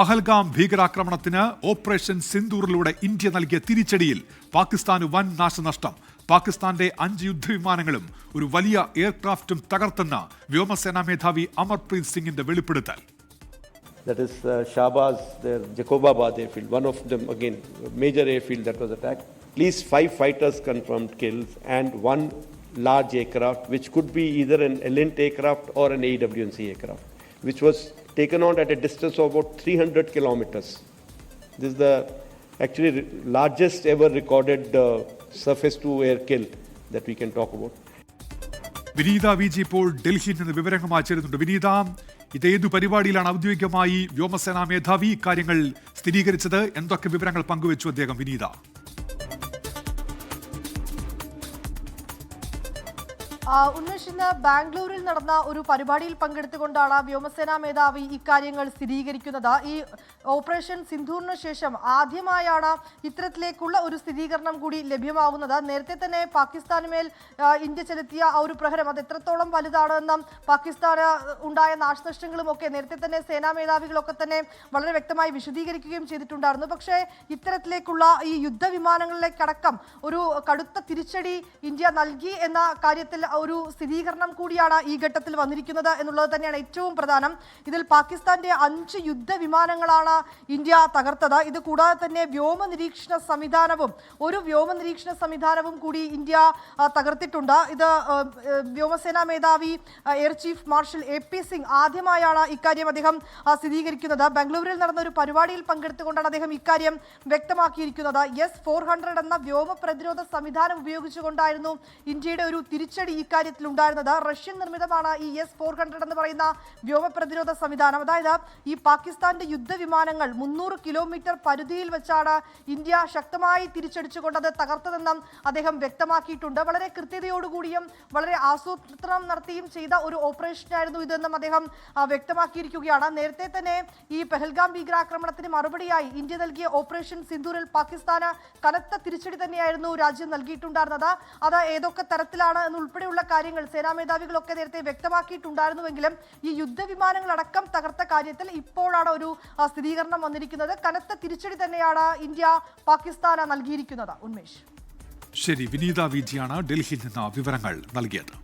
പഹൽഗാം ഭീകരാക്രമണത്തിന് operation സിന്ദൂറിലൂടെ India നൽകിയ തിരിച്ചടിയിൽ പാകിസ്ഥാന് വൻ നാശനഷ്ടം. പാകിസ്ഥാന്റെ 5 യുദ്ധവിമാനങ്ങളും ഒരു വലിയ എയർക്രാഫ്റ്റും തകർത്തെന്ന് വ്യോമസേനാ മേധാവി അമർപ്രീത് സിംഗിന്റെ വെളിപ്പെടുത്തൽ. That is Shahbaz, the Jacobabad airfield, one of them again, major airfield that was attacked. At least 5 fighters confirmed kills and 1 large aircraft, which could be either an Elint aircraft or an AWNC aircraft, which was taken out at a distance of about 300 kilometers. This is the actually largest ever recorded surface-to-air kill that we can talk about. വിനീത വിജി ഇപ്പോൾ ഡൽഹിയിൽ നിന്ന് വിവരങ്ങൾ ചേരുന്നുണ്ട്. വിനീത, ഇതേതു പരിപാടിയിലാണ് ഔദ്യോഗികമായി വ്യോമസേനാ മേധാവി ഇക്കാര്യങ്ങൾ സ്ഥിരീകരിച്ചത്? എന്തൊക്കെ വിവരങ്ങൾ പങ്കുവച്ചു അദ്ദേഹം? വിനീത, ഉന്മേഷ്, ഇന്ന് ബാംഗ്ലൂരിൽ നടന്ന ഒരു പരിപാടിയിൽ പങ്കെടുത്തുകൊണ്ടാണ് വ്യോമസേനാ മേധാവി ഇക്കാര്യങ്ങൾ സ്ഥിരീകരിക്കുന്നത്. ഈ ഓപ്പറേഷൻ സിന്ധൂറിന് ശേഷം ആദ്യമായാണ് ഇത്തരത്തിലേക്കുള്ള ഒരു സ്ഥിരീകരണം കൂടി ലഭ്യമാവുന്നത്. നേരത്തെ തന്നെ പാകിസ്ഥാനുമേൽ ഇന്ത്യ ചെലുത്തിയ ആ ഒരു പ്രഹരം അത് എത്രത്തോളം വലുതാണെന്നും പാകിസ്ഥാന് ഉണ്ടായ നാശനഷ്ടങ്ങളും ഒക്കെ നേരത്തെ തന്നെ സേനാ മേധാവികളൊക്കെ തന്നെ വളരെ വ്യക്തമായി വിശദീകരിക്കുകയും ചെയ്തിട്ടുണ്ടായിരുന്നു. പക്ഷേ ഇത്തരത്തിലേക്കുള്ള ഈ യുദ്ധവിമാനങ്ങളിലേക്കടക്കം ഒരു കടുത്ത തിരിച്ചടി ഇന്ത്യ നൽകി എന്ന കാര്യത്തിൽ ഒരു സ്ഥിരീകരണം കൂടിയാണ് ഈ ഘട്ടത്തിൽ വന്നിരിക്കുന്നത് എന്നുള്ളത് തന്നെയാണ് ഏറ്റവും പ്രധാനം. ഇതിൽ പാകിസ്ഥാന്റെ 5 യുദ്ധവിമാനങ്ങളാണ് ഇന്ത്യ തകർത്തത്. ഇത് കൂടാതെ തന്നെ വ്യോമ നിരീക്ഷണ സംവിധാനവും കൂടി ഇന്ത്യ തകർത്തിട്ടുണ്ട്. ഇത് വ്യോമസേനാ മേധാവി air chief marshal AP Singh ആദ്യമായാണ് ഇക്കാര്യം അദ്ദേഹം സ്ഥിരീകരിക്കുന്നത്. ബംഗളൂരുവിൽ നടന്ന ഒരു പരിപാടിയിൽ പങ്കെടുത്തുകൊണ്ടാണ് അദ്ദേഹം ഇക്കാര്യം വ്യക്തമാക്കിയിരിക്കുന്നത്. S-400 എന്ന വ്യോമ പ്രതിരോധ സംവിധാനം ഉപയോഗിച്ചുകൊണ്ടായിരുന്നു ഇന്ത്യയുടെ ഒരു തിരിച്ചടി ഇക്കാര്യത്തിൽ ഉണ്ടായിരുന്നത്. റഷ്യൻ നിർമ്മിതമാണ് ഈ S-400 എന്ന് പറയുന്ന വ്യോമ പ്രതിരോധ സംവിധാനം. അതായത് ഈ പാകിസ്ഥാന്റെ യുദ്ധവിമാനങ്ങൾ 300 കിലോമീറ്റർ പരിധിയിൽ വെച്ചാണ് ഇന്ത്യ ശക്തമായി തിരിച്ചടിച്ചുകൊണ്ടത് തകർത്തതെന്നും അദ്ദേഹം വ്യക്തമാക്കിയിട്ടുണ്ട്. വളരെ കൃത്യതയോടുകൂടിയും വളരെ ആസൂത്രണം നടത്തിയും ചെയ്ത ഒരു ഓപ്പറേഷനായിരുന്നു ഇതെന്നും അദ്ദേഹം വ്യക്തമാക്കിയിരിക്കുകയാണ്. നേരത്തെ തന്നെ ഈ പഹൽഗാം ഭീകരാക്രമണത്തിന് മറുപടിയായി ഇന്ത്യ നൽകിയ ഓപ്പറേഷൻ സിന്ദൂറിൽ പാകിസ്ഥാന് കനത്ത തിരിച്ചടി തന്നെയായിരുന്നു രാജ്യം നൽകിയിട്ടുണ്ടായിരുന്നത്. അത് ഏതൊക്കെ തരത്തിലാണ് എന്നുൾപ്പെടെയുള്ള കാര്യങ്ങൾ സേനാ മേധാവികളൊക്കെ നേരത്തെ വ്യക്തമാക്കിയിട്ടുണ്ടായിരുന്നുവെങ്കിലും ഈ യുദ്ധവിമാനങ്ങളടക്കം തകർത്ത കാര്യത്തിൽ ഇപ്പോഴാണ് ഒരു സ്ഥിരീകരണം വന്നിരിക്കുന്നത്. കനത്ത തിരിച്ചടി തന്നെയാണ് ഇന്ത്യ പാകിസ്ഥാന് നൽകിയിരിക്കുന്നത്. ഉന്മേഷ്, ശരി. വിനീത വിജിയാണ് ഡൽഹിയിൽ നിന്ന് വിവരങ്ങൾ നൽകിയത്.